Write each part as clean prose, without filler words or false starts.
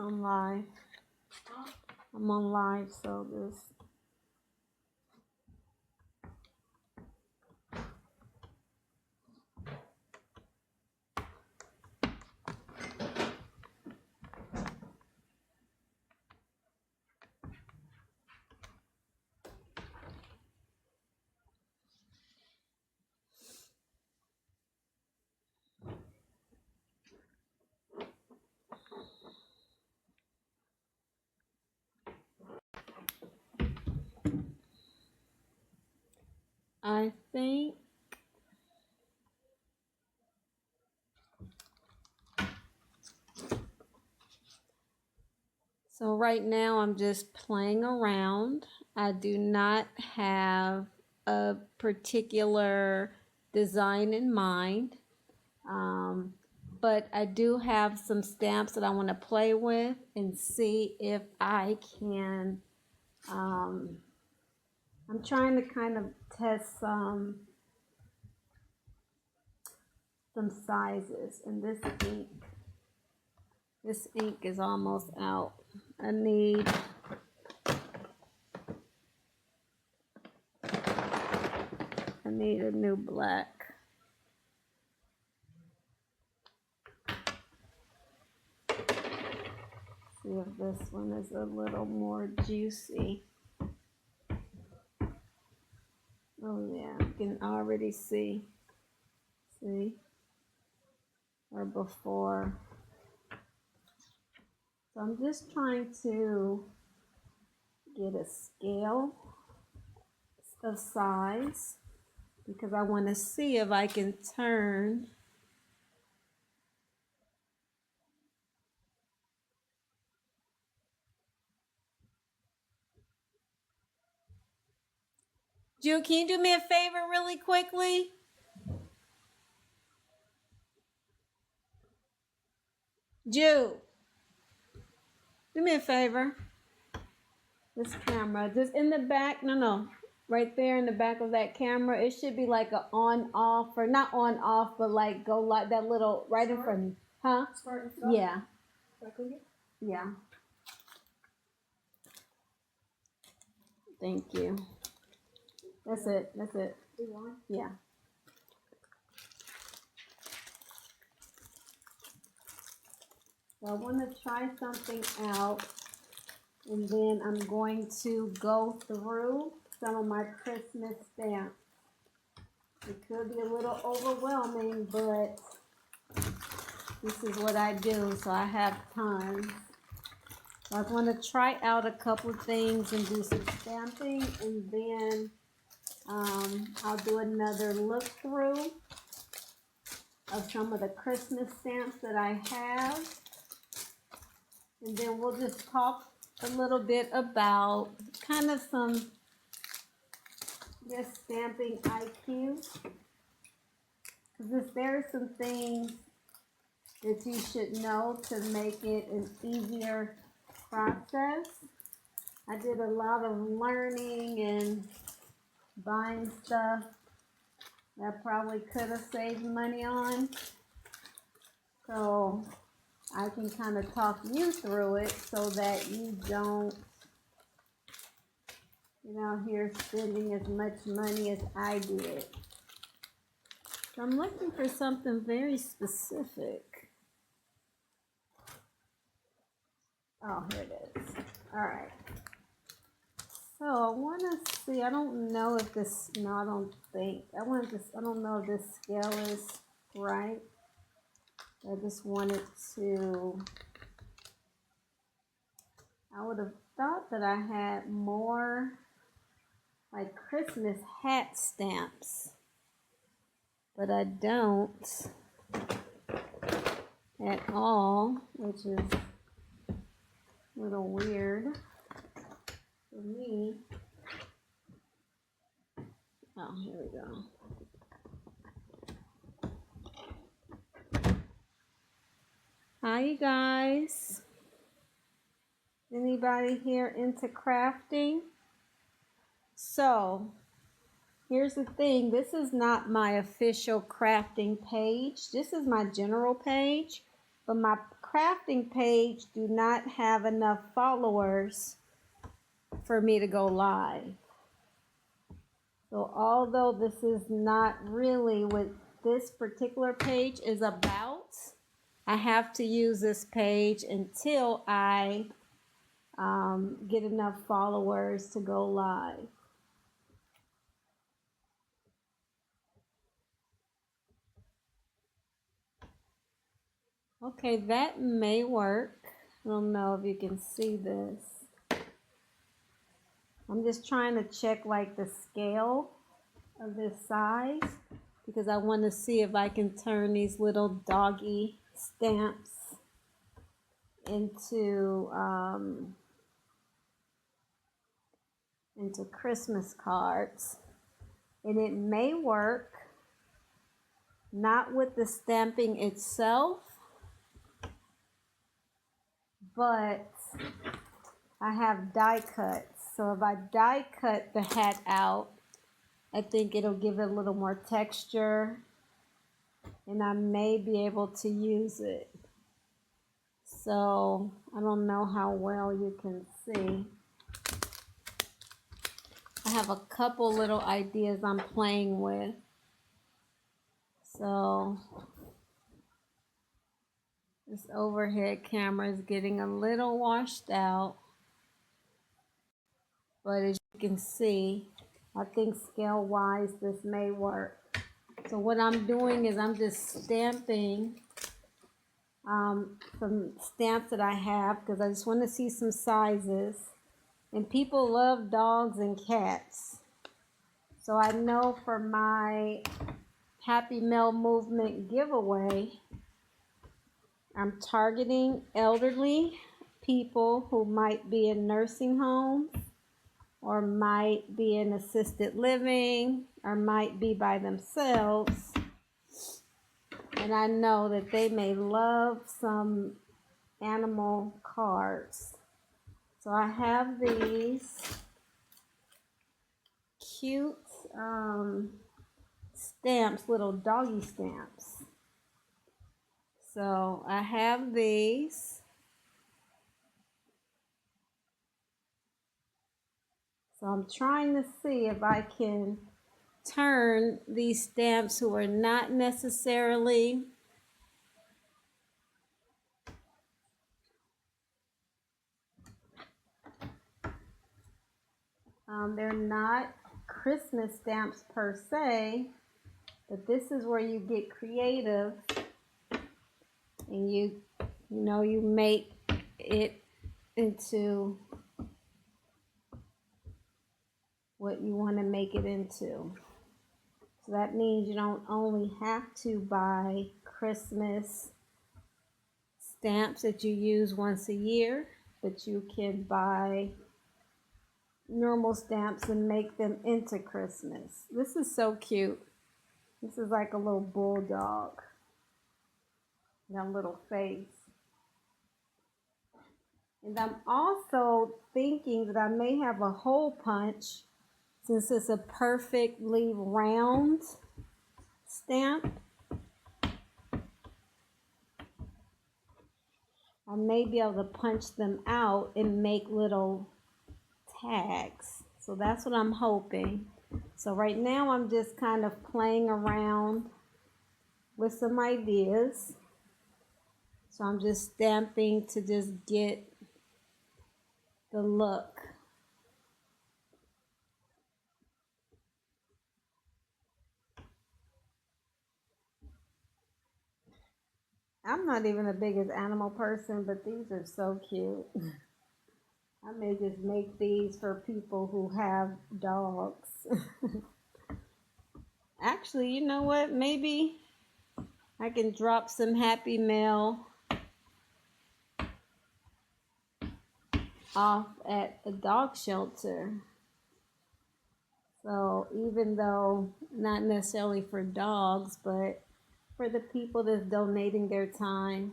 on live. I'm on live, so this. I think so. Right now, I'm just playing around. I do not have a particular design in mind, but I do have some stamps that I want to play with and see if I can. I'm trying to kind of test some sizes, and this ink is almost out. I need a new black. See if this one is a little more juicy. Oh yeah, you can already see or before. So I'm just trying to get a scale of size because I want to see if I can turn Ju, can you do me a favor really quickly? Ju, do me a favor. This camera, just in the back, no, right there in the back of that camera, it should be like a on off, or not on off, but like go like that little right Start? In front of me. Huh? Start and stop? Yeah. Yeah. Thank you. That's it. Yeah. So I want to try something out, and then I'm going to go through some of my Christmas stamps. It could be a little overwhelming, but this is what I do, so I have time. So I want to try out a couple things and do some stamping, and then I'll do another look through of some of the Christmas stamps that I have. And then we'll just talk a little bit about kind of some just stamping IQ. Because there are some things that you should know to make it an easier process. I did a lot of learning and buying stuff that I probably could have saved money on. So I can kind of talk you through it so that you don't, here spending as much money as I did. So I'm looking for something very specific. Oh, here it is. All right. So I want to see, I don't know if this, no, I don't think, I don't know if this scale is right. I just wanted to, I would have thought that I had more like Christmas hat stamps, but I don't at all, which is a little weird for me. Oh, here we go. Hi, you guys. Anybody here into crafting? So, here's the thing. This is not my official crafting page. This is my general page. But my crafting page do not have enough followers for me to go live. So although this is not really what this particular page is about, I have to use this page until I get enough followers to go live. Okay, that may work. I don't know if you can see this. I'm just trying to check like the scale of this size because I want to see if I can turn these little doggy stamps into Christmas cards. And it may work, not with the stamping itself, but I have die cuts. So if I die cut the hat out, I think it'll give it a little more texture and I may be able to use it. So I don't know how well you can see. I have a couple little ideas I'm playing with. So this overhead camera is getting a little washed out. But as you can see, I think scale wise this may work. So what I'm doing is I'm just stamping some stamps that I have because I just want to see some sizes. And people love dogs and cats. So I know for my Happy Mail Movement giveaway, I'm targeting elderly people who might be in nursing homes or might be in assisted living or might be by themselves. And I know that they may love some animal cards. So I have these cute stamps, little doggy stamps. So I have these. So I'm trying to see if I can turn these stamps who are not necessarily they're not Christmas stamps per se, but this is where you get creative and you make it into what you want to make it into. So that means you don't only have to buy Christmas stamps that you use once a year, but you can buy normal stamps and make them into Christmas. This is so cute. This is like a little bulldog. Got a little face. And I'm also thinking that I may have a hole punch since it's a perfectly round stamp. I may be able to punch them out and make little tags. So that's what I'm hoping. So right now I'm just kind of playing around with some ideas. So I'm just stamping to just get the look. I'm not even the biggest animal person, but these are so cute. I may just make these for people who have dogs. Actually, you know what? Maybe I can drop some Happy Mail off at a dog shelter. So even though not necessarily for dogs, but for the people that's donating their time.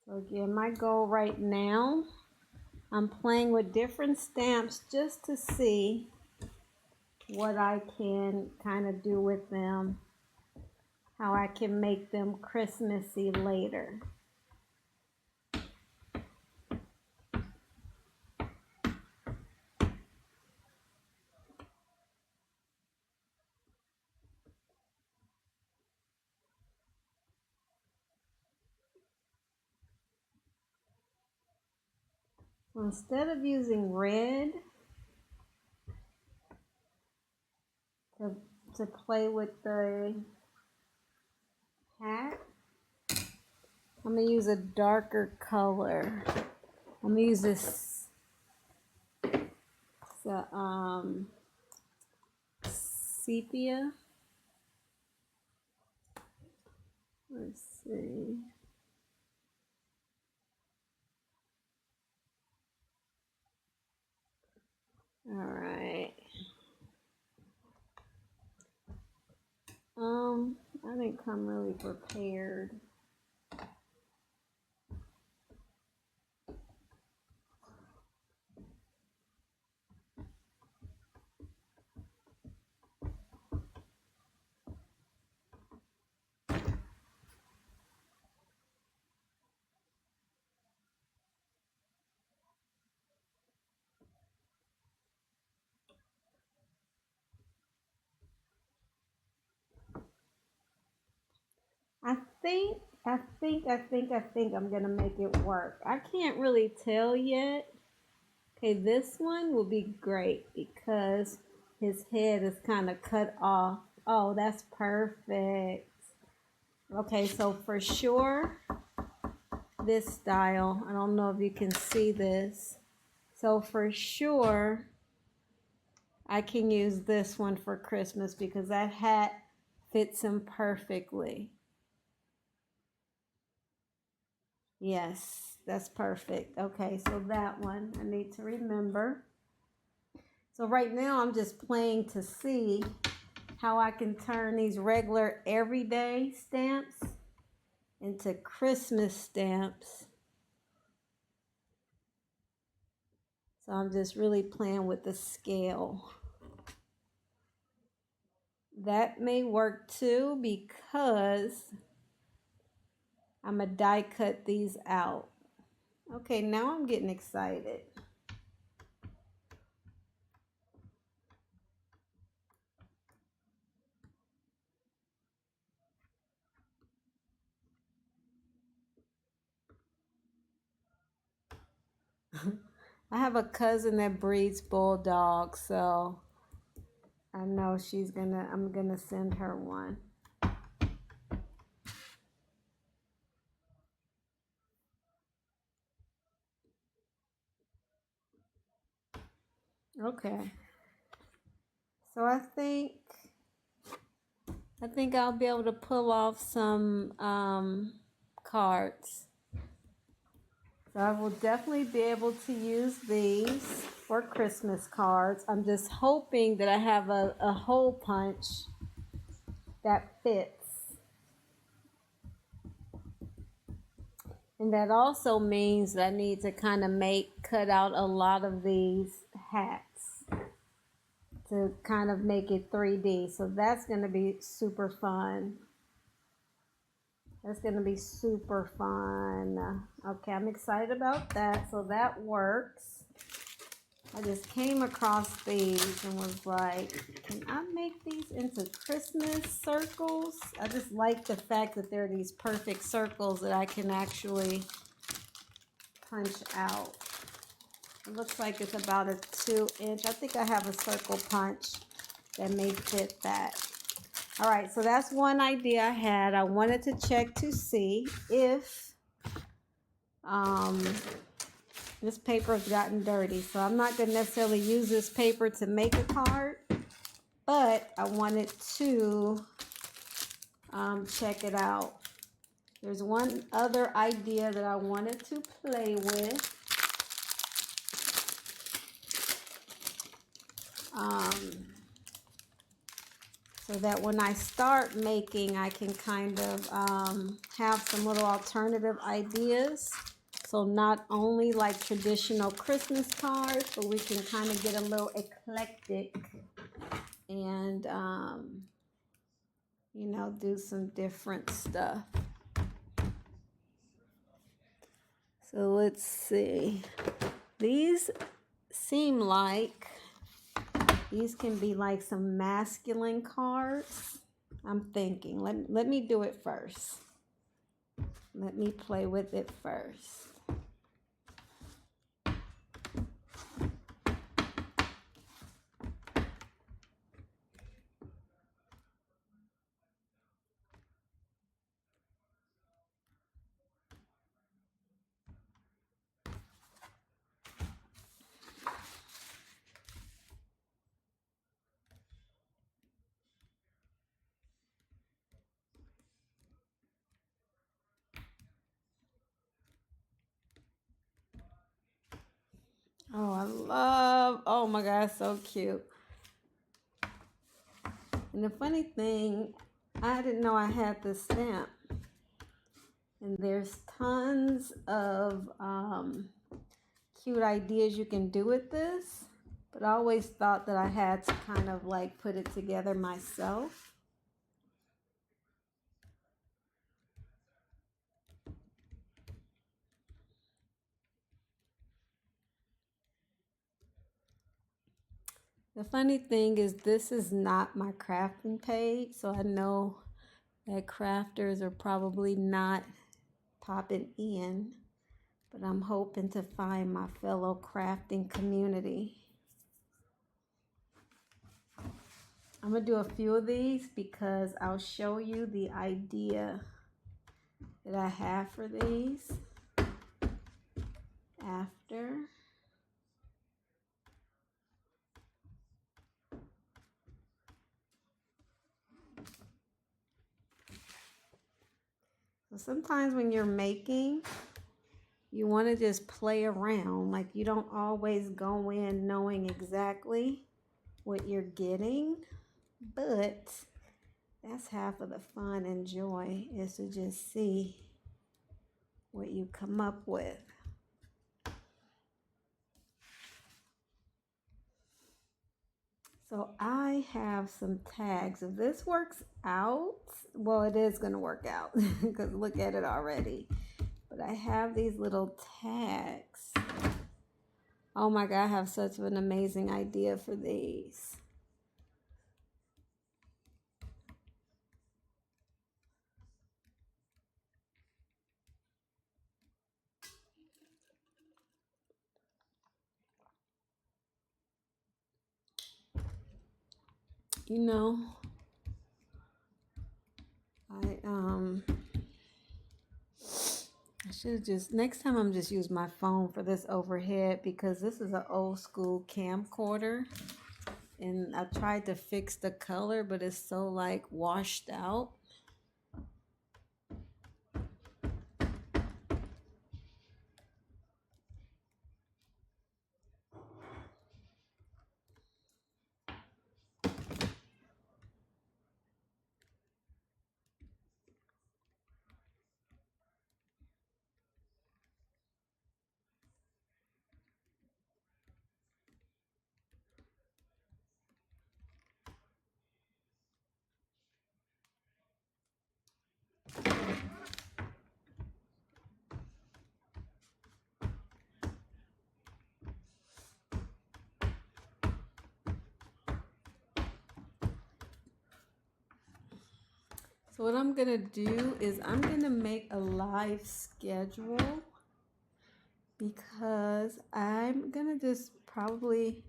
So Again, my goal right now, I'm playing with different stamps just to see what I can kind of do with them, how I can make them Christmassy later. So instead of using red to play with the hat, I'm going to use a darker color. I'm going to use this sepia. Let's see. All right. I didn't come really prepared. I think I'm gonna make it work. I can't really tell yet. Okay, this one will be great because his head is kind of cut off. Oh, that's perfect. Okay, so for sure, this style, I don't know if you can see this. So for sure, I can use this one for Christmas because that hat fits him perfectly. Yes, that's perfect. Okay, so that one I need to remember. So right now I'm just playing to see how I can turn these regular everyday stamps into Christmas stamps. So I'm just really playing with the scale. That may work too because I'm gonna die cut these out. Okay, now I'm getting excited. I have a cousin that breeds bulldogs, so I know I'm gonna send her one. Okay. So I think I'll be able to pull off some cards. So I will definitely be able to use these for Christmas cards. I'm just hoping that I have a hole punch that fits. And that also means that I need to kind of cut out a lot of these hats to kind of make it 3D. So that's going to be super fun. That's going to be super fun. Okay, I'm excited about that. So that works. I just came across these and was like, can I make these into Christmas circles? I just like the fact that they're these perfect circles that I can actually punch out. It looks like it's about a 2-inch. I think I have a circle punch that may fit that. All right, so that's one idea I had. I wanted to check to see if this paper has gotten dirty. So I'm not going to necessarily use this paper to make a card, but I wanted to check it out. There's one other idea that I wanted to play with. so that when I start making, I can kind of have some little alternative ideas. So not only like traditional Christmas cards, but we can kind of get a little eclectic and, you know, do some different stuff. So let's see. These seem like these can be like some masculine cards. I'm thinking, let me do it first. Let me play with it first. Oh, I love, oh my God, so cute. And the funny thing, I didn't know I had this stamp. And there's tons of cute ideas you can do with this. But I always thought that I had to kind of like put it together myself. The funny thing is this is not my crafting page, so I know that crafters are probably not popping in, but I'm hoping to find my fellow crafting community. I'm gonna do a few of these because I'll show you the idea that I have for these after. So sometimes when you're making, you want to just play around. Like you don't always go in knowing exactly what you're getting, but that's half of the fun and joy, is to just see what you come up with. So I have some tags. If this works out, well, it is going to work out because look at it already. But I have these little tags. Oh my God, I have such an amazing idea for these. You know, I should have just, next time I'm just use my phone for this overhead because this is an old school camcorder. And I tried to fix the color, but it's so like washed out. So what I'm gonna do is I'm gonna make a live schedule because I'm gonna just probably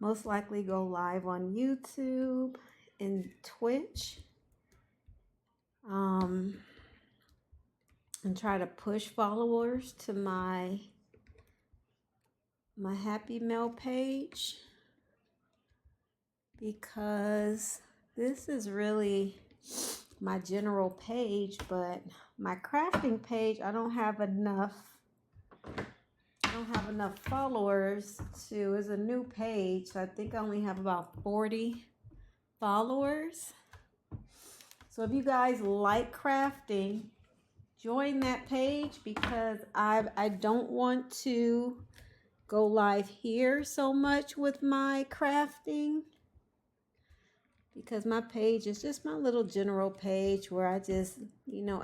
most likely go live on YouTube and Twitch. And try to push followers to my Happy Mail page because this is really my general page, but my crafting page, I don't have enough followers to, it's a new page, so I think I only have about 40 followers. So if you guys like crafting, join that page, because I don't want to go live here so much with my crafting, because my page is just my little general page where I just,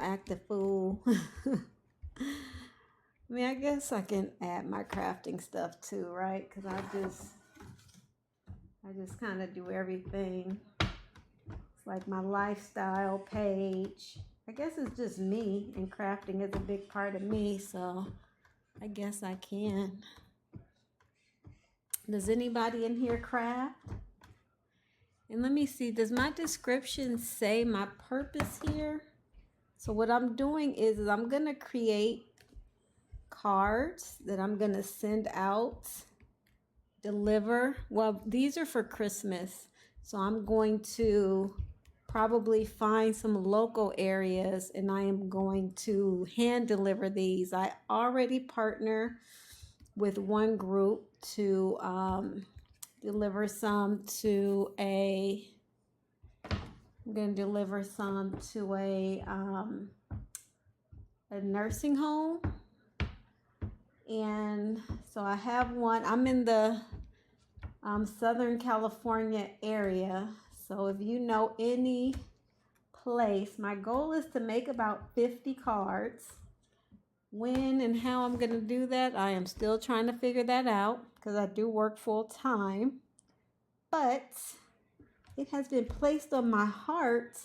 act a fool. I mean, I guess I can add my crafting stuff too, right? Because I just kind of do everything. It's like my lifestyle page. I guess it's just me, and crafting is a big part of me, so I guess I can. Does anybody in here craft? And let me see, does my description say my purpose here? So what I'm doing is I'm going to create cards that I'm going to send out, deliver. Well, these are for Christmas. So I'm going to probably find some local areas, and I am going to hand deliver these. I already partner with one group to deliver some to I'm going to deliver some to a nursing home. And so I have one. I'm in the Southern California area. So if you know any place, my goal is to make about 50 cards. When and how I'm going to do that, I am still trying to figure that out, because I do work full time. But it has been placed on my heart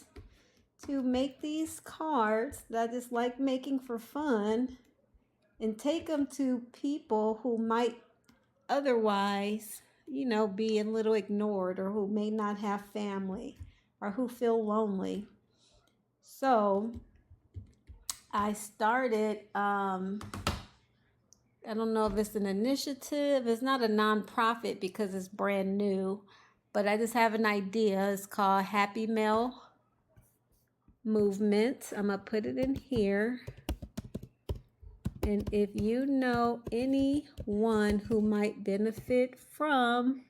to make these cards that I just like making for fun, and take them to people who might otherwise, be a little ignored, or who may not have family, or who feel lonely. So I started, I don't know if it's an initiative. It's not a nonprofit because it's brand new, but I just have an idea. It's called Happy Mail Movement. I'm going to put it in here. And if you know anyone who might benefit from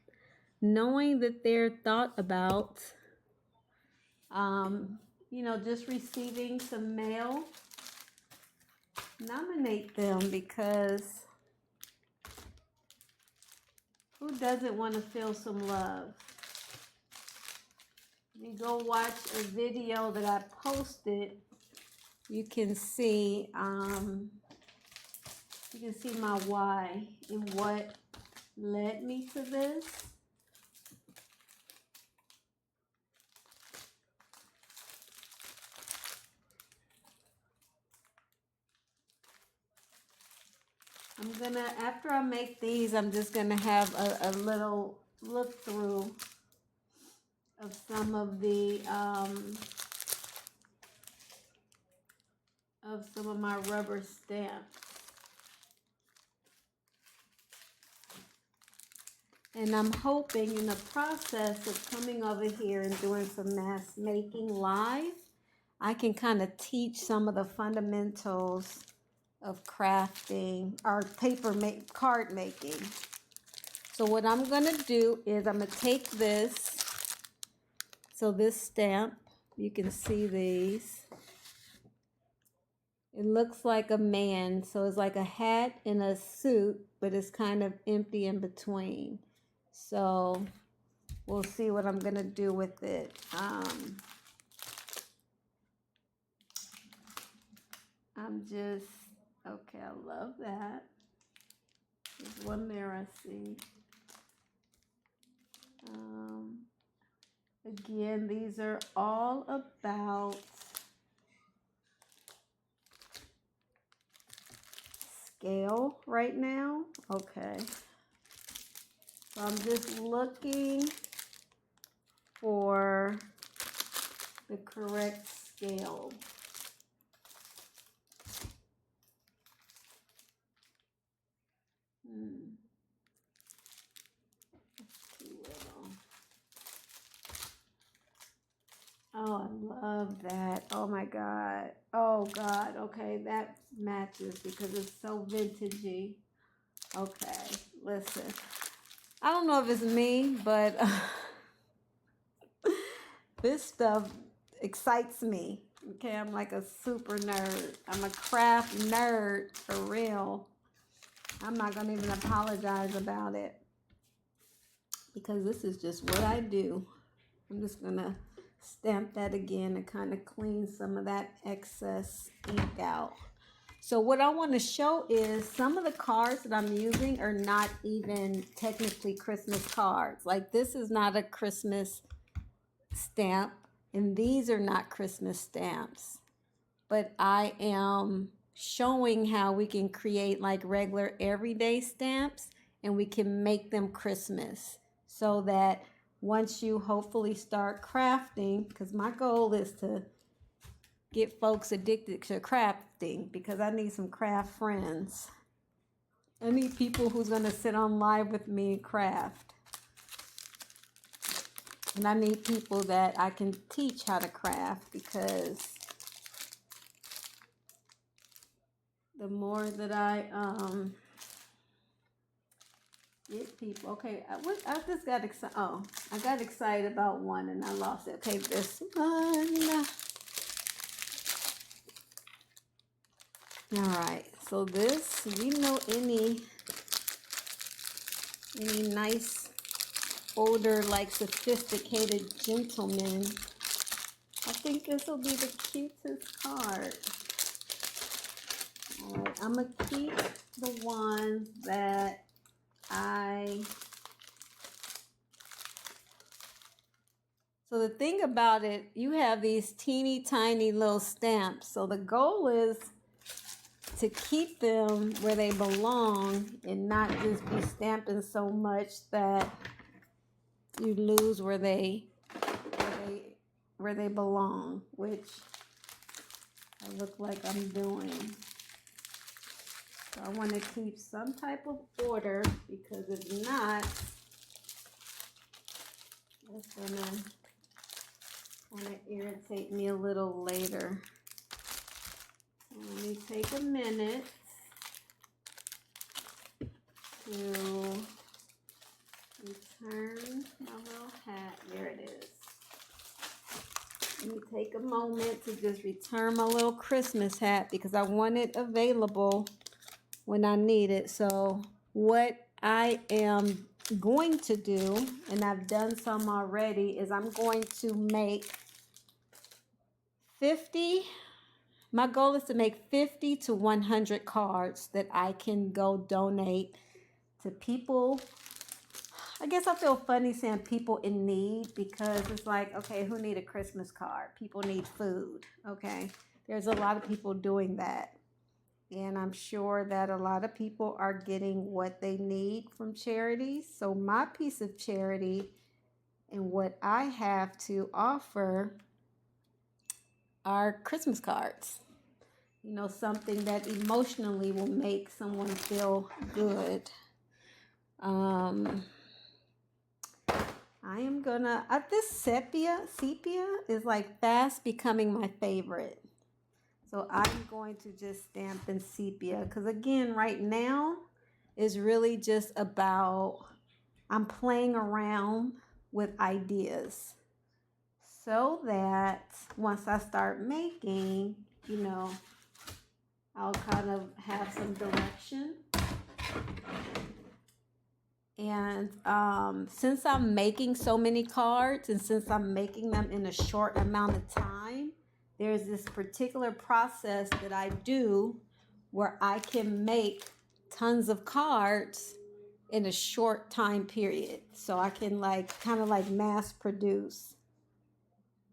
knowing that they're thought about, just receiving some mail, nominate them, because who doesn't want to feel some love? You go watch a video that I posted. You can see my why and what led me to this. After I make these, I'm just gonna have a little look through of some of my rubber stamps. And I'm hoping in the process of coming over here and doing some mask making live, I can kind of teach some of the fundamentals of crafting or card making. So what I'm going to do is I'm going to take this. So this stamp, you can see these. It looks like a man. So it's like a hat and a suit, but it's kind of empty in between. So we'll see what I'm going to do with it. Okay, I love that. There's one there I see. Again, these are all about scale right now. Okay. So I'm just looking for the correct scale. Oh, I love that. Oh my God. Oh God. Okay, that matches because it's so vintagey. Okay, listen. I don't know if it's me, but this stuff, excites me. Okay, I'm like a super nerd. I'm a craft nerd for real. I'm not gonna even apologize about it because this is just what I do. I'm just gonna stamp that again and kind of clean some of that excess ink out. So what I want to show is some of the cards that I'm using are not even technically Christmas cards. Like this is not a Christmas stamp and these are not Christmas stamps. But I am showing how we can create like regular everyday stamps and we can make them Christmas so that once you hopefully start crafting, because my goal is to get folks addicted to crafting because I need some craft friends. I need people who's going to sit on live with me and craft. And I need people that I can teach how to craft because the more that I get people. Okay, I just got excited. Oh, I got excited about one and I lost it. Okay, this one. All right, so this, you know, any nice, older, like sophisticated gentleman, I think this will be the cutest card. All right, I'm gonna keep the ones that So the thing about it, you have these teeny tiny little stamps. So the goal is to keep them where they belong and not just be stamping so much that you lose where they belong, which I look like I'm doing. So I want to keep some type of order because if not, it's gonna irritate me a little later. Let me take a minute to return my little hat. There it is. Let me take a moment to just return my little Christmas hat because I want it available when I need it. So what I am going to do, and I've done some already, is I'm going to make 50. My goal is to make 50 to 100 cards that I can go donate to people. I guess I feel funny saying people in need because it's like, okay, who need a Christmas card? People need food, okay? There's a lot of people doing that. And I'm sure that a lot of people are getting what they need from charities. So my piece of charity and what I have to offer are Christmas cards. You know, something that emotionally will make someone feel good. I am gonna, this sepia is like fast becoming my favorite. So I'm going to just stamp in sepia because again, right now is really just about, I'm playing around with ideas so that once I start making, you know, I'll kind of have some direction. And since I'm making so many cards and since I'm making them in a short amount of time, there's this particular process that I do where I can make tons of cards in a short time period. So I can like kind of like mass produce.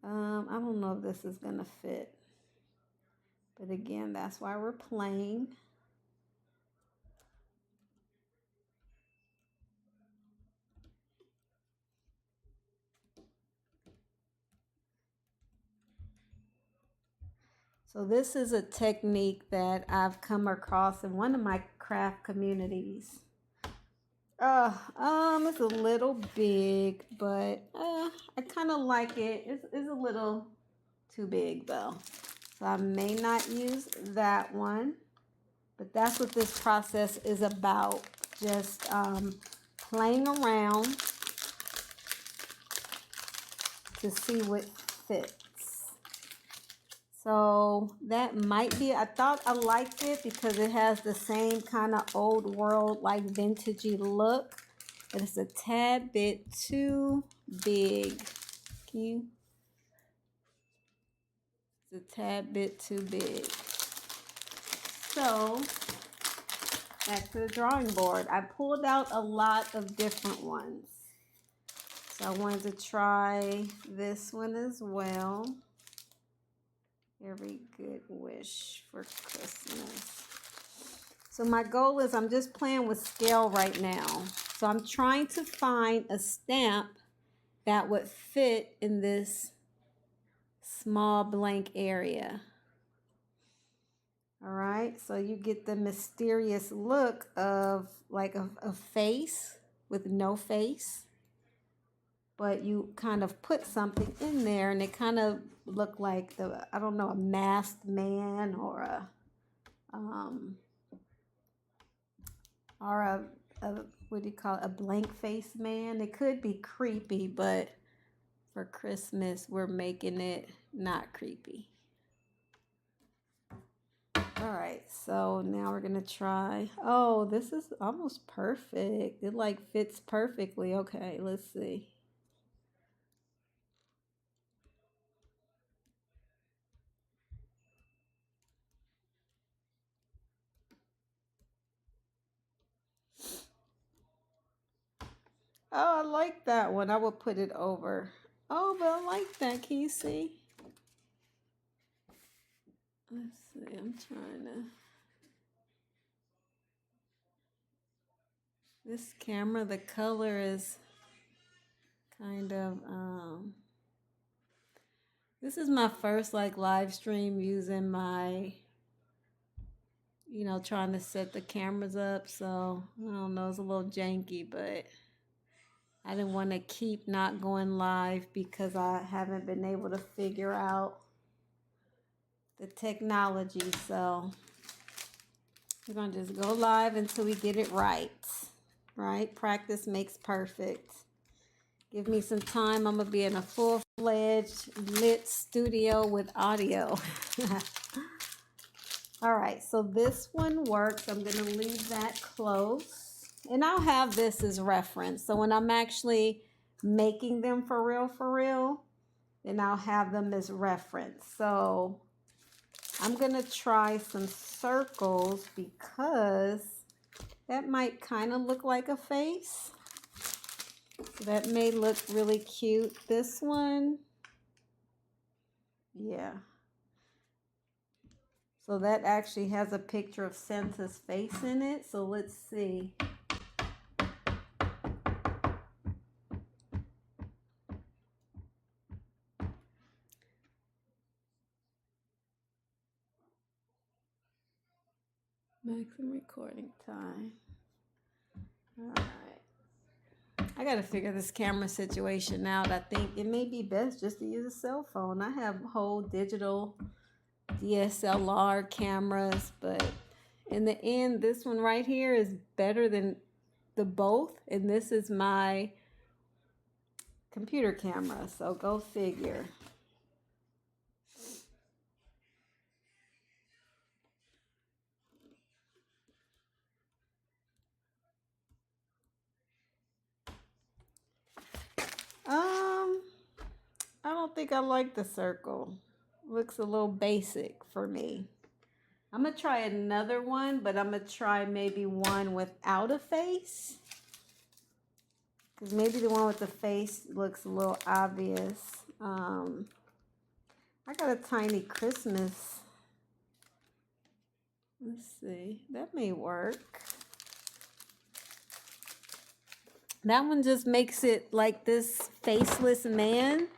I don't know if this is gonna fit, but again, that's why we're playing. So this is a technique that I've come across in one of my craft communities. It's a little big, but I kind of like it. It's a little too big though. So I may not use that one, but that's what this process is about. Just playing around to see what fits. So that might be, I thought I liked it because it has the same kind of old world, like vintagey look, but it's a tad bit too big. Can you? It's a tad bit too big. So back to the drawing board. I pulled out a lot of different ones. So I wanted to try this one as well. Every good wish for Christmas. So my goal is I'm just playing with scale right now. So I'm trying to find a stamp that would fit in this small blank area. All right, so you get the mysterious look of like a face with no face. But you kind of put something in there and it kind of looked like I don't know, a masked man or a what do you call it, a blank face man. It could be creepy, but for Christmas we're making it not creepy. All right, so now we're gonna try. Oh, this is almost perfect. It like fits perfectly. Okay, let's see. Oh, I like that one. I will put it over. Oh, but I like that. Can you see? Let's see. I'm trying to. This camera, the color is kind of. This is my first like live stream using my, trying to set the cameras up. So I don't know. It's a little janky, but I didn't want to keep not going live because I haven't been able to figure out the technology. So we're going to just go live until we get it right. Right? Practice makes perfect. Give me some time. I'm going to be in a full-fledged lit studio with audio. All right. So this one works. I'm going to leave that close. And I'll have this as reference. So when I'm actually making them for real, then I'll have them as reference. So I'm going to try some circles because that might kind of look like a face. So that may look really cute. This one, yeah. So that actually has a picture of Santa's face in it. So let's see. Maximum recording time. All right. I got to figure this camera situation out. I think it may be best just to use a cell phone. I have whole digital DSLR cameras, but in the end, this one right here is better than the both. And this is my computer camera. So go figure. I don't think I like the circle. Looks a little basic for me. I'm going to try another one, but I'm going to try maybe one without a face. Because maybe the one with the face looks a little obvious. I got a tiny Christmas. Let's see. That may work. That one just makes it like this faceless man.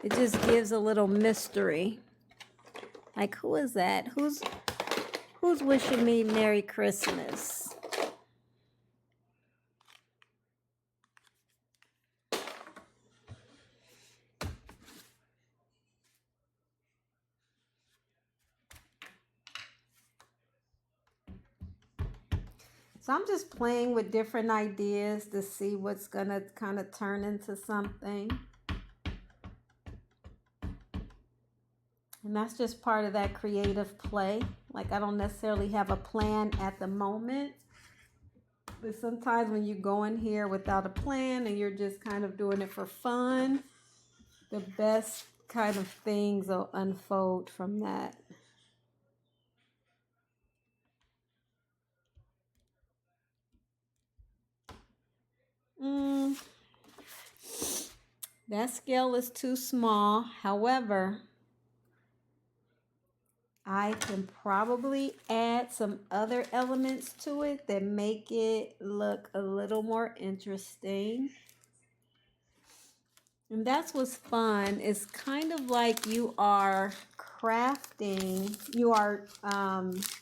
It just gives a little mystery. Like, who is that? Who's wishing me Merry Christmas? So I'm just playing with different ideas to see what's going to kind of turn into something. And And that's just part of that creative play. Like, I don't necessarily have a plan at the moment, but sometimes when you go in here without a plan and you're just kind of doing it for fun, the best kind of things will unfold from that. That scale is too small. However, I can probably add some other elements to it that make it look a little more interesting. And that's what's fun. It's kind of like you are crafting, you are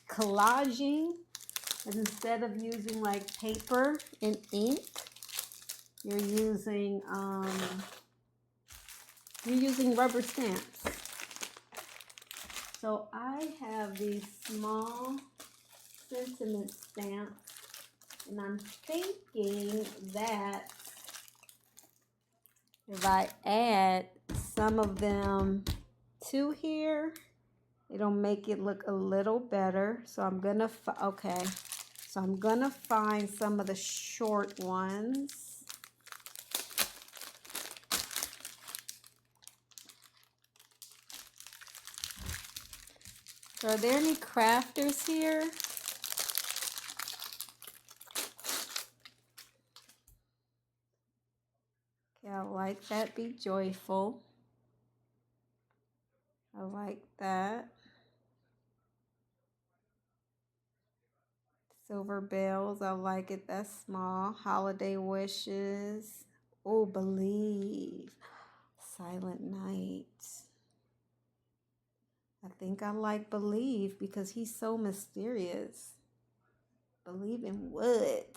collaging, and instead of using like paper and ink, you're using rubber stamps. So I have these small sentiment stamps, and I'm thinking that if I add some of them to here, it'll make it look a little better. So I'm gonna, so I'm gonna find some of the short ones. So are there any crafters here? Okay, I like that. Be joyful. I like that. Silver bells. I like it. That's small. Holiday wishes. Oh, believe. Silent night. I think I like believe because he's so mysterious. Believe in what?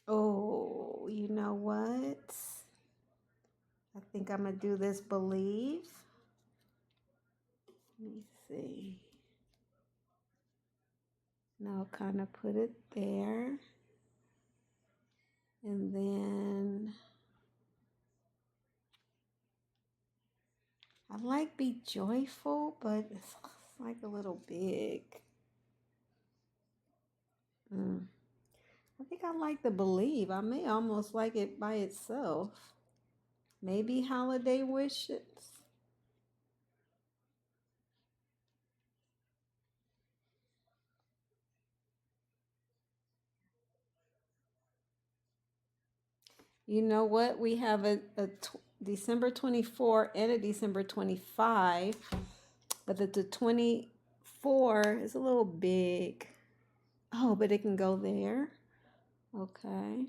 Oh, you know what? I think I'm going to do this believe. Let me see. Now kind of put it there. And then I like be joyful, but it's like a little big. I think I like the believe. I may almost like it by itself. Maybe holiday wishes. You know what? We have a December 24 and a December 25, but the 24 is a little big. Oh, but it can go there. Okay.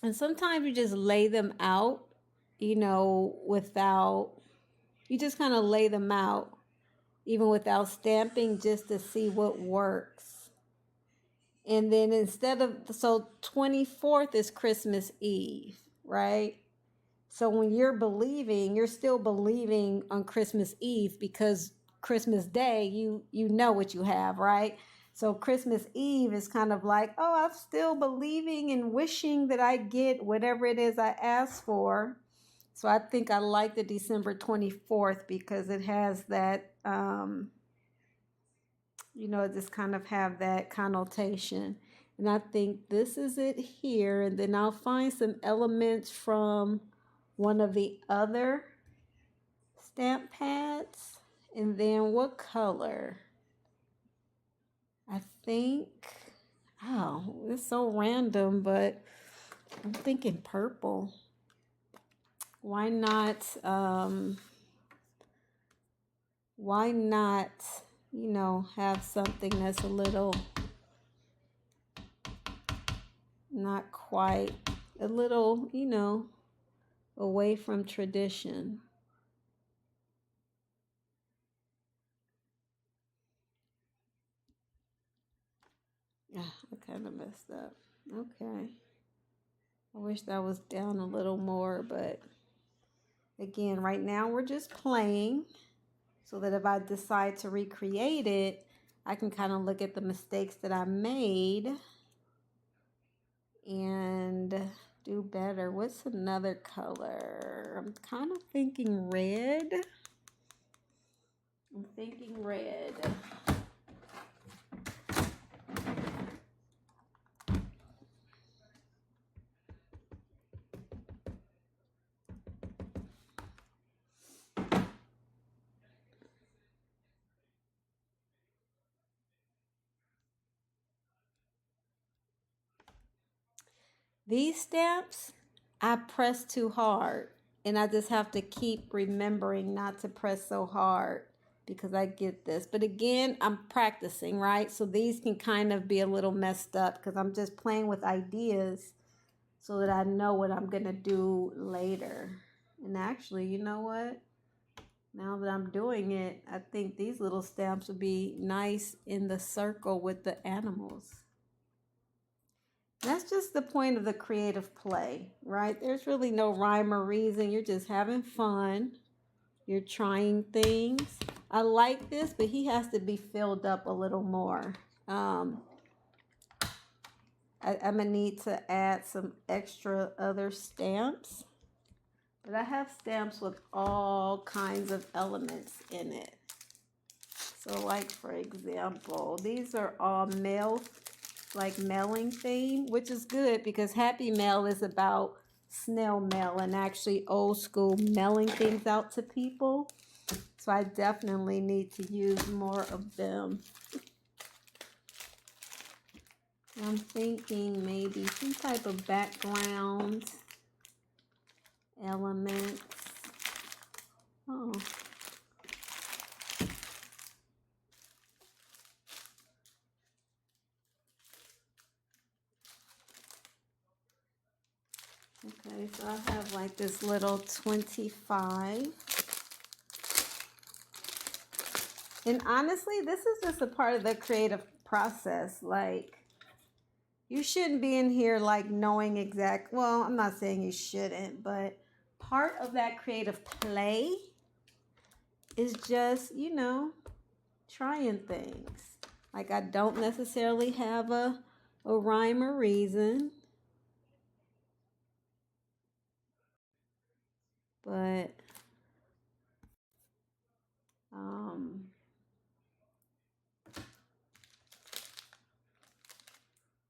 And sometimes you just lay them out, without, you just kind of lay them out, even without stamping, just to see what works. And then so 24th is Christmas Eve, right? So when you're believing, you're still believing on Christmas Eve because Christmas Day, you know what you have, right? So Christmas Eve is kind of like, oh, I'm still believing and wishing that I get whatever it is I ask for. So I think I like the December 24th because it has that, just kind of have that connotation. And I think this is it here. And then I'll find some elements from one of the other stamp pads. And then what color? I think, it's so random, but I'm thinking purple. Why not, have something that's a little, not quite, a little, away from tradition. Yeah, I kind of messed up. Okay. I wish that was down a little more, but again, right now we're just playing so that if I decide to recreate it, I can kind of look at the mistakes that I made and do better. What's another color? I'm kind of thinking red. I'm thinking red. These stamps, I press too hard, and I just have to keep remembering not to press so hard because I get this. But again, I'm practicing, right? So these can kind of be a little messed up because I'm just playing with ideas so that I know what I'm going to do later. And actually, you know what? Now that I'm doing it, I think these little stamps would be nice in the circle with the animals. That's just the point of the creative play, right? There's really no rhyme or reason. You're just having fun. You're trying things. I like this, but he has to be filled up a little more. I'm going to need to add some extra other stamps. But I have stamps with all kinds of elements in it. So like, for example, these are all male, like mailing theme, which is good because Happy Mail is about snail mail and actually old school mailing things out to people. So I definitely need to use more of them. I'm thinking maybe some type of background elements. Oh. Okay, so I have like this little 25. And honestly, this is just a part of the creative process. Like, you shouldn't be in here like knowing well, I'm not saying you shouldn't, but part of that creative play is just, trying things. Like, I don't necessarily have a rhyme or reason, but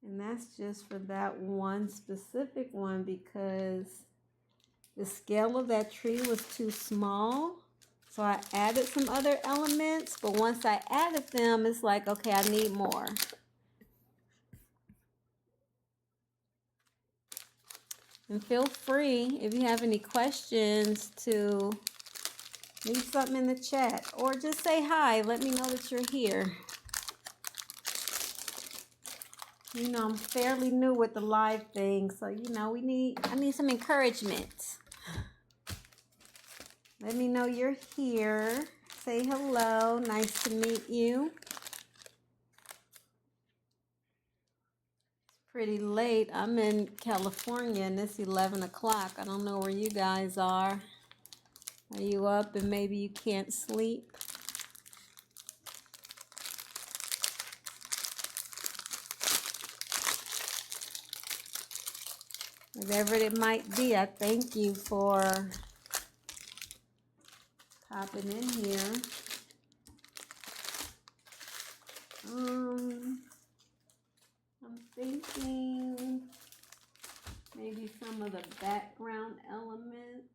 and that's just for that one specific one because the scale of that tree was too small. So I added some other elements, but once I added them, it's like, okay, I need more. And feel free, if you have any questions, to leave something in the chat or just say hi. Let me know that you're here. I'm fairly new with the live thing, so I need some encouragement. Let me know you're here. Say hello. Nice to meet you. It's pretty late. I'm in California and it's 11 o'clock. I don't know where you guys are. Are you up and maybe you can't sleep? Whatever it might be, I thank you for popping in here. I'm thinking maybe some of the background elements.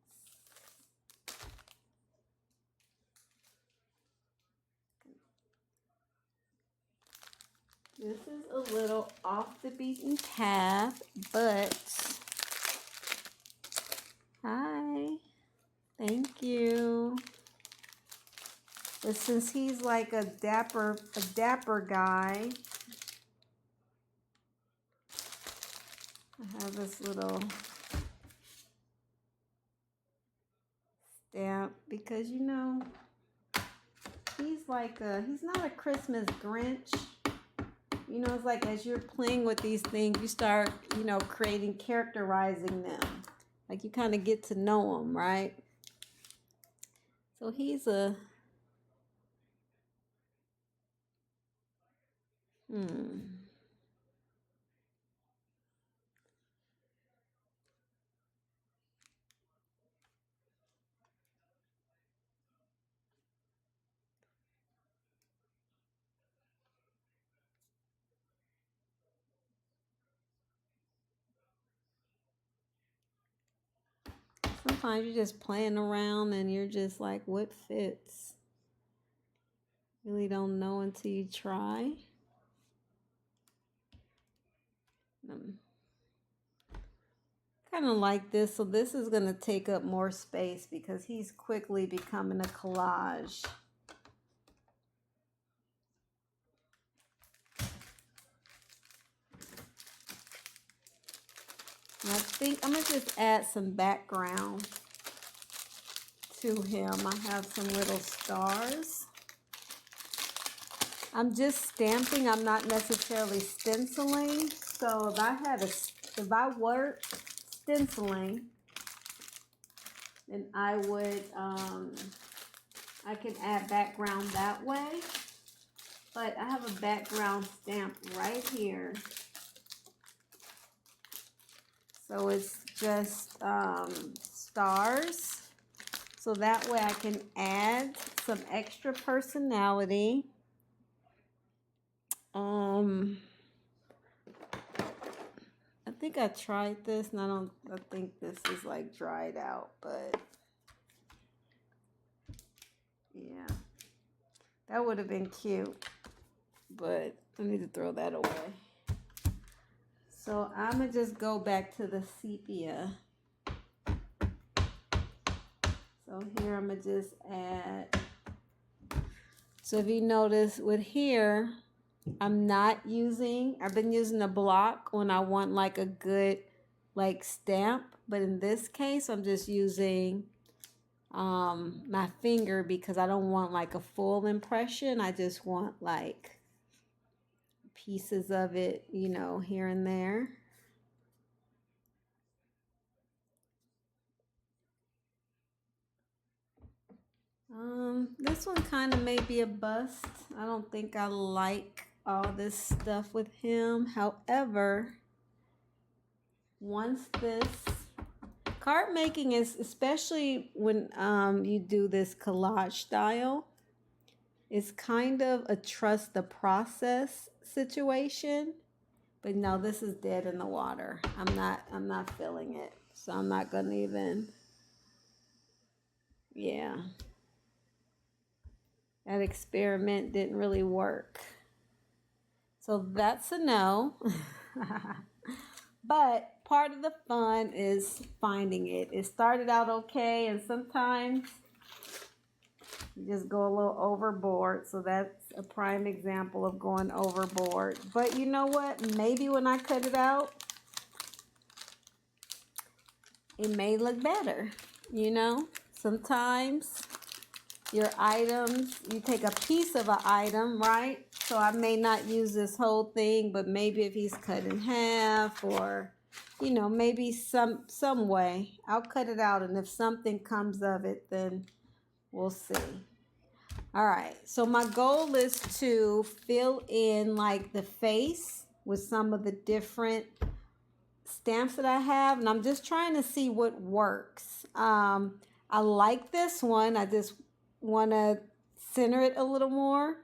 This is a little off the beaten path, but hi, thank you. But since he's like a dapper guy, I have this little stamp because he's not a Christmas Grinch. It's like as you're playing with these things, you start, characterizing them. Like you kind of get to know them, right? So he's sometimes you're just playing around and you're just like, what fits? Really don't know until you try. Kind of like this, so this is going to take up more space because he's quickly becoming a collage. And I think I'm going to just add some background to him. I have some little stars. I'm just stamping. I'm not necessarily stenciling. So if I were stenciling, then I would, I can add background that way. But I have a background stamp right here. So it's just stars. So that way I can add some extra personality. I think I tried this and I think this is like dried out, but yeah, that would have been cute, but I need to throw that away. So I'm gonna just go back to the sepia. So here I'm gonna just add. So if you notice with here, I've been using a block when I want like a good like stamp, but in this case I'm just using my finger because I don't want like a full impression. I just want like pieces of it, you know, here and there. This one kind of may be a bust. I don't think I like all this stuff with him. However, once this card making is, especially when you do this collage style, it's kind of a trust the process situation. But no, this is dead in the water. I'm not feeling it. So I'm not gonna even, yeah. That experiment didn't really work. So that's a no. But part of the fun is finding it. It started out okay, and sometimes you just go a little overboard. So that's a prime example of going overboard. But you know what? Maybe when I cut it out, it may look better. You know, sometimes your items, you take a piece of an item, right? So I may not use this whole thing, but maybe if he's cut in half or, you know, maybe some way, I'll cut it out. And if something comes of it, then we'll see. All right. So my goal is to fill in like the face with some of the different stamps that I have. And I'm just trying to see what works. I like this one. I just want to center it a little more.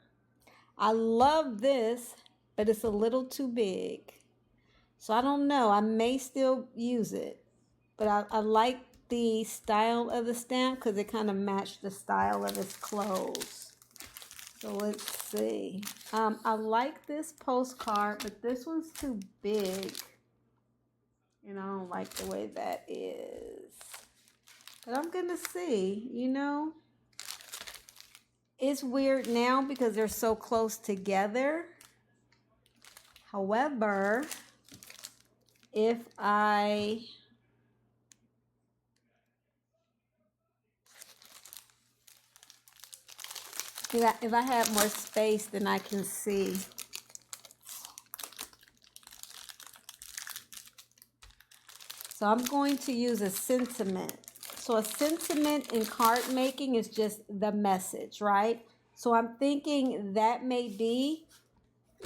I love this, but it's a little too big. So I don't know. I may still use it, but I like the style of the stamp because it kind of matched the style of his clothes. So let's see. I like this postcard, but this one's too big. And I don't like the way that is. But I'm going to see, you know. It's weird now because they're so close together. However, if I had more space, then I can see. So I'm going to use a sentiment. So a sentiment in card making is just the message, right? So I'm thinking that may be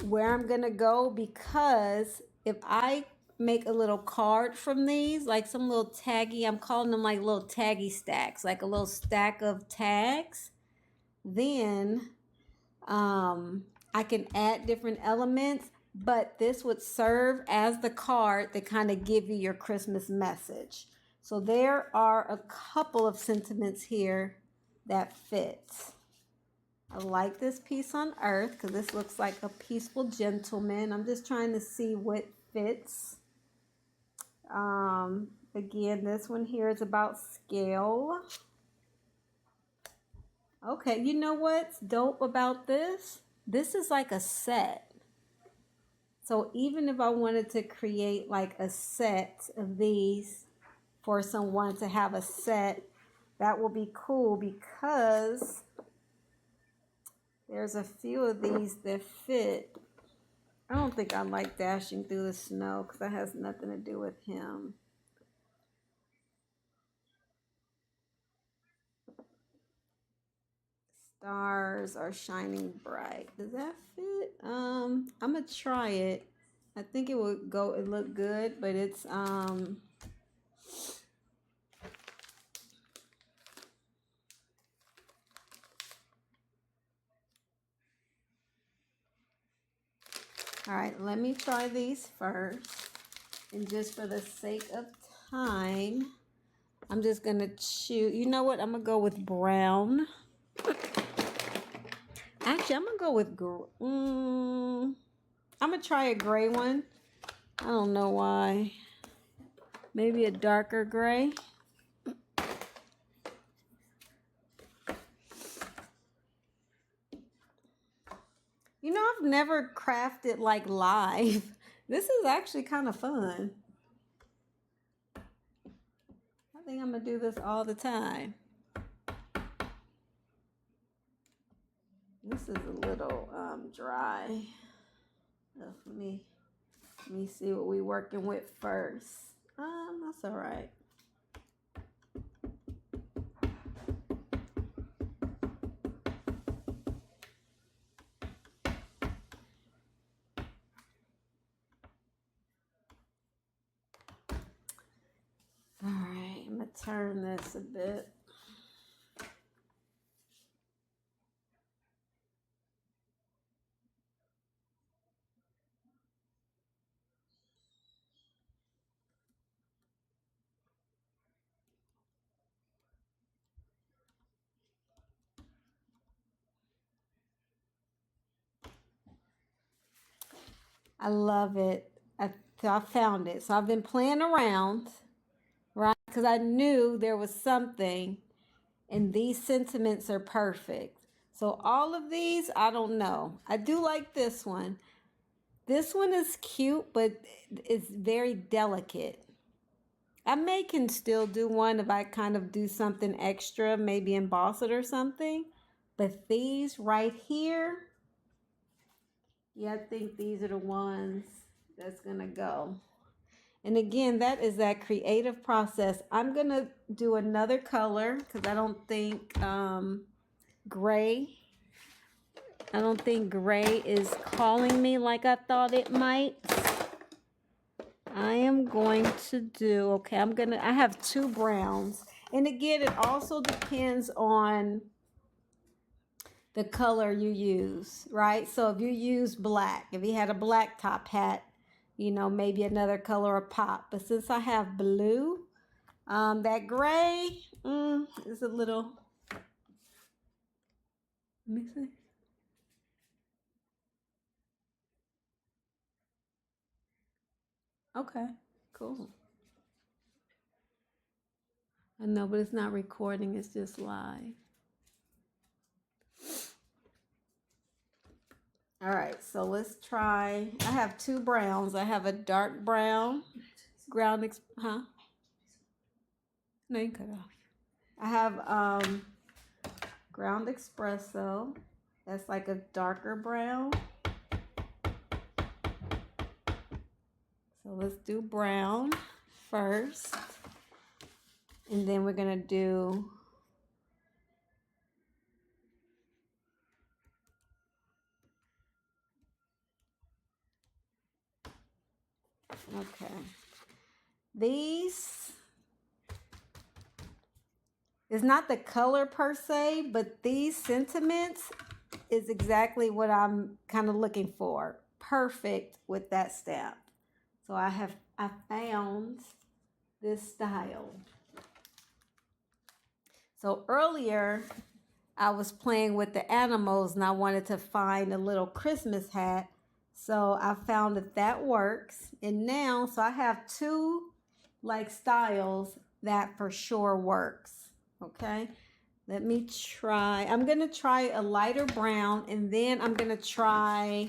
where I'm going to go, because if I make a little card from these, like some little taggy, I'm calling them like little taggy stacks, like a little stack of tags, then I can add different elements, but this would serve as the card to kind of give you your Christmas message. So there are a couple of sentiments here that fit. I like this piece on earth because this looks like a peaceful gentleman. I'm just trying to see what fits. Again, this one here is about scale. Okay, you know what's dope about this? This is like a set. So even if I wanted to create like a set of these for someone to have a set, that will be cool because there's a few of these that fit. I don't think I like dashing through the snow because that has nothing to do with him. Stars are shining bright. Does that fit? I'm gonna try it. I think it would go, it look good, but it's all right, let me try these first. And just for the sake of time, I'm just gonna choose, you know what? I'm gonna go with brown. Actually, I'm gonna go with I'm gonna try a gray one. I don't know why. Maybe a darker gray. You know, I've never crafted like live. This is actually kind of fun. I think I'm gonna do this all the time. This is a little dry. Let me see what we working with first. That's all right. All right, I'm gonna turn this a bit. I love it. I found it. So I've been playing around, right? Because I knew there was something, and these sentiments are perfect. So all of these, I don't know. I do like this one. This one is cute, but it's very delicate. I may can still do one if I kind of do something extra, maybe emboss it or something. But these right here, yeah, I think these are the ones that's gonna go. And again, that is that creative process. I'm gonna do another color because I don't think gray. I don't think gray is calling me like I thought it might. I am going to do, okay, I have two browns. And again, it also depends on the color you use, right? So if you use black, if you had a black top hat, you know, maybe another color of pop. But since I have blue, that gray is a little, let me see. Okay, cool. I know, but it's not recording, it's just live. All right, so let's try. I have two browns. I have a dark brown, huh? No, you cut it off. I have ground espresso. That's like a darker brown. So let's do brown first. And then we're gonna do okay. These is not the color per se, but these sentiments is exactly what I'm kind of looking for. Perfect with that stamp. So I found this style. So earlier, I was playing with the animals and I wanted to find a little Christmas hat. So I found that that works. And now, so I have two like styles that for sure works. Okay. Let me try. I'm going to try a lighter brown and then I'm going to try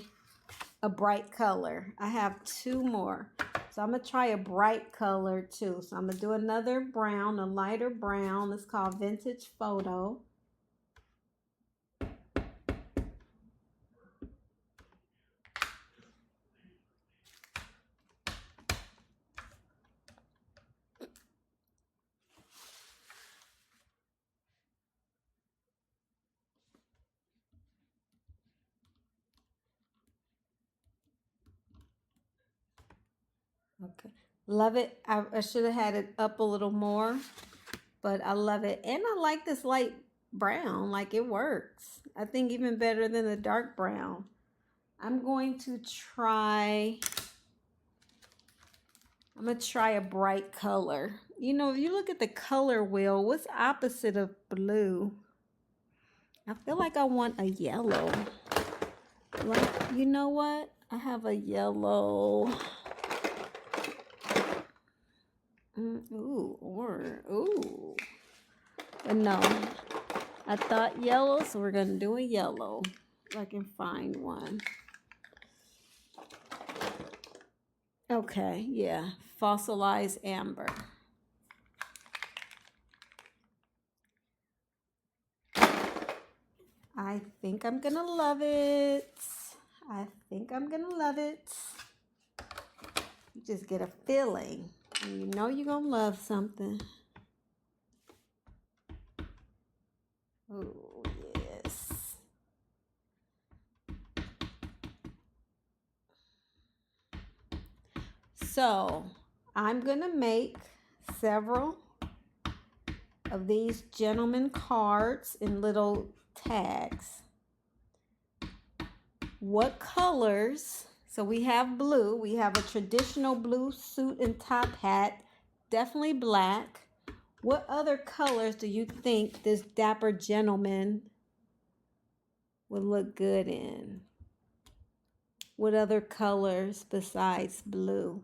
a bright color. I have two more. So I'm going to try a bright color too. So I'm going to do another brown, a lighter brown. It's called Vintage Photo. Okay. Love it. I should have had it up a little more, but I love it. And I like this light brown. Like it works. I think even better than the dark brown. I'm going to try a bright color. You know, if you look at the color wheel, what's opposite of blue? I feel like I want a yellow. Like, you know what? I have a yellow. Ooh. But no, I thought yellow, so we're gonna do a yellow. If I can find one. Okay, yeah, fossilized amber. I think I'm gonna love it. You just get a feeling, and you know you're gonna love something. Oh, yes. So, I'm going to make several of these gentleman cards in little tags. What colors? So, we have blue. We have a traditional blue suit and top hat, definitely black. What other colors do you think this dapper gentleman would look good in? What other colors besides blue?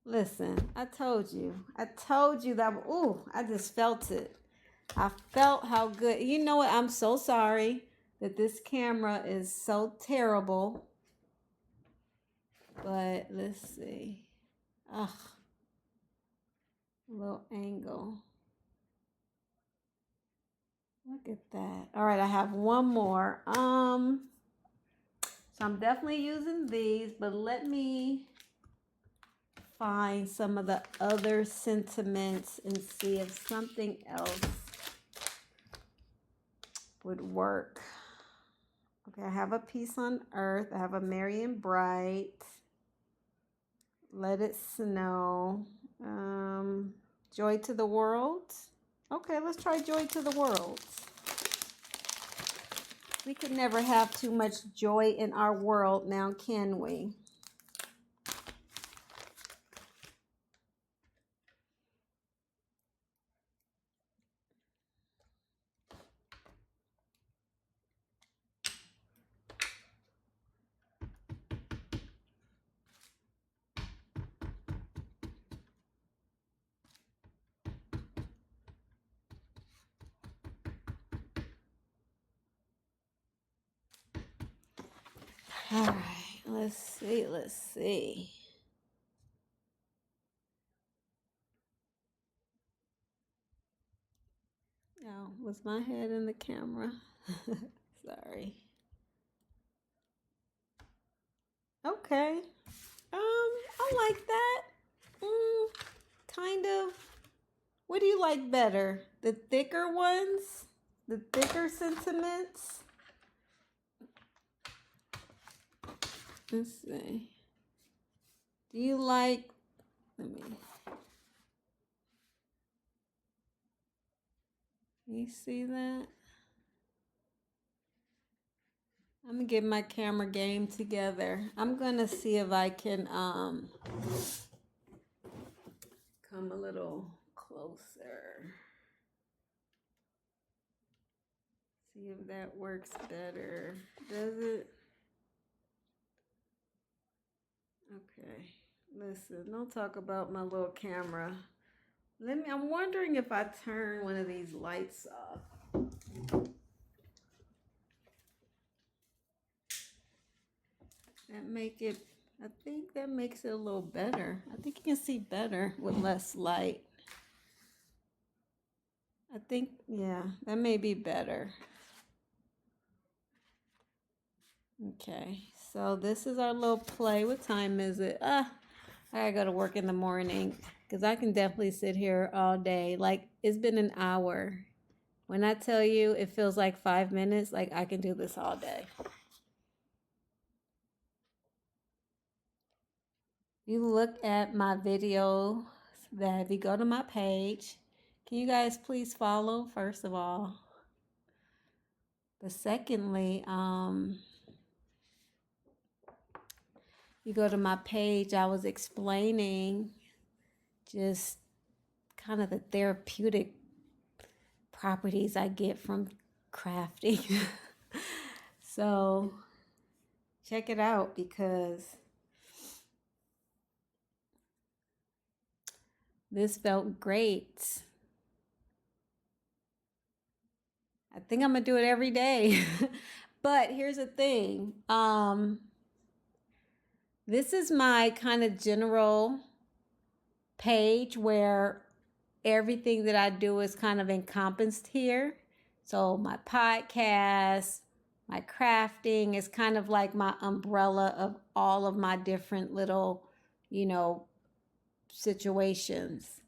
Listen, I told you that. Ooh, I just felt it. I felt how good. You know what? I'm so sorry that this camera is so terrible. But let's see. Ugh. A little angle. Look at that. All right, I have one more. So I'm definitely using these, but let me find some of the other sentiments and see if something else would work. Okay, I have a Peace on Earth. I have a Merry and Bright. Let It Snow. Joy to the World. Okay, let's try Joy to the World. We can never have too much joy in our world now, can we? All right, let's see. Oh, was my head in the camera? Sorry. Okay. I like that. Kind of. What do you like better? The thicker ones? The thicker sentiments? Let's see. Do you like, let me, you see that? I'm gonna get my camera game together. I'm gonna see if I can come a little closer. See if that works better. Does it? Okay. Listen, don't talk about my little camera. I'm wondering if I turn one of these lights off. I think that makes it a little better. I think you can see better with less light. I think, yeah, that may be better. Okay, so this is our little play. What time is it? I gotta go to work in the morning because I can definitely sit here all day. Like, it's been an hour. When I tell you it feels like 5 minutes, like I can do this all day. You look at my video that if you go to my page, can you guys please follow first of all? But secondly, you go to my page, I was explaining just kind of the therapeutic properties I get from crafting. So check it out because this felt great. I think I'm gonna do it every day. But here's the thing. This is my kind of general page where everything that I do is kind of encompassed here. So my podcast, my crafting is kind of like my umbrella of all of my different little, situations.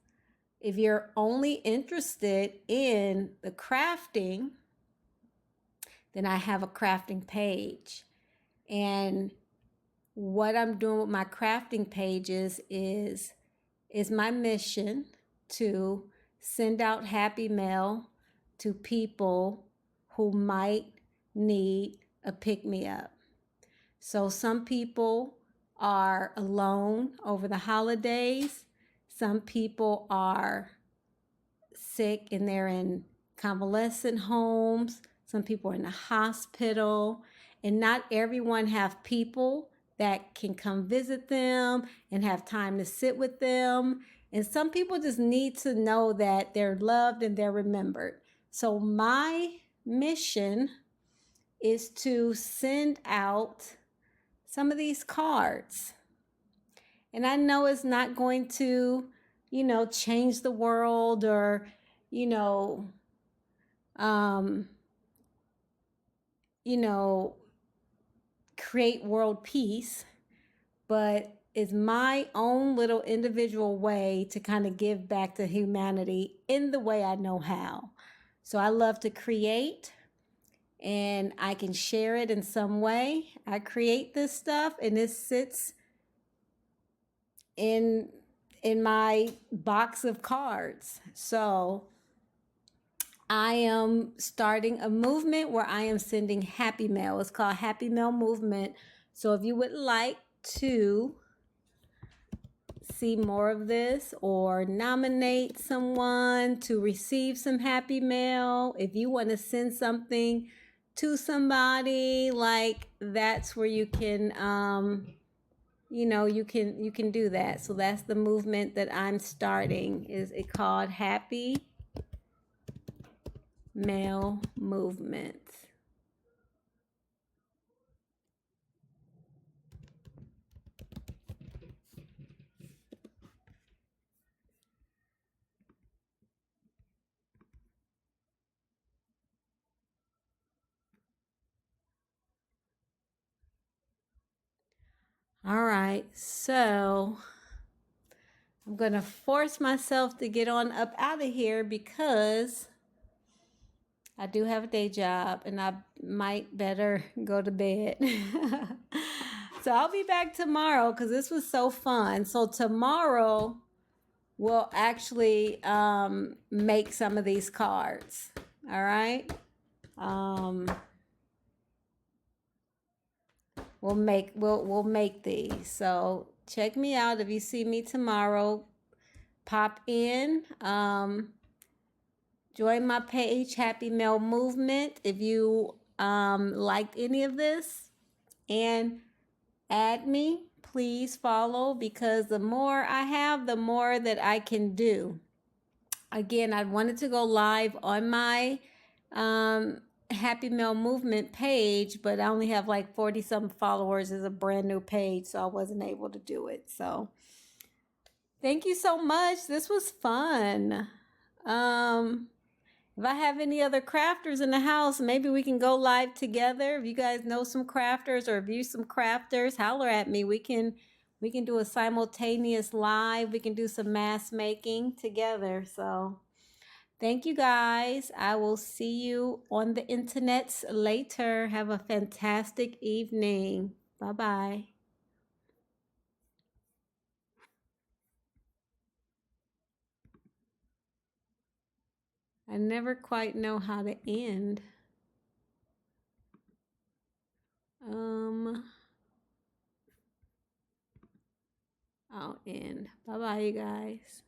If you're only interested in the crafting, then I have a crafting page. And what I'm doing with my crafting pages is my mission to send out happy mail to people who might need a pick-me-up. So some people are alone over the holidays. Some people are sick and they're in convalescent homes. Some people are in the hospital. And not everyone have people that can come visit them and have time to sit with them. And some people just need to know that they're loved and they're remembered. So my mission is to send out some of these cards. And I know it's not going to, change the world or, you know, um, create world peace, but it's my own little individual way to kind of give back to humanity in the way I know how. So I love to create and I can share it in some way. I create this stuff and it sits in my box of cards. So I am starting a movement where I am sending Happy Mail. It's called Happy Mail Movement. So if you would like to see more of this or nominate someone to receive some Happy Mail, if you want to send something to somebody, like that's where you can you can do that. So that's the movement that I'm starting. Is it called Happy Mail Movement? All right, so I'm going to force myself to get on up out of here because I do have a day job and I might better go to bed. So I'll be back tomorrow because this was so fun. So tomorrow we'll actually make some of these cards. All right. We'll make these. So check me out if you see me tomorrow. pop in. Join my page, Happy Mail Movement, if you liked any of this. And add me. Please follow, because the more I have, the more that I can do. Again, I wanted to go live on my Happy Mail Movement page, but I only have like 40 some followers. It's a brand new page, so I wasn't able to do it. So thank you so much. This was fun. If I have any other crafters in the house, maybe we can go live together. If you guys know some crafters or view some crafters, holler at me. We can do a simultaneous live. We can do some mask making together. So thank you guys. I will see you on the internets later. Have a fantastic evening. Bye-bye. I never quite know how to end. I'll end. Bye-bye, you guys.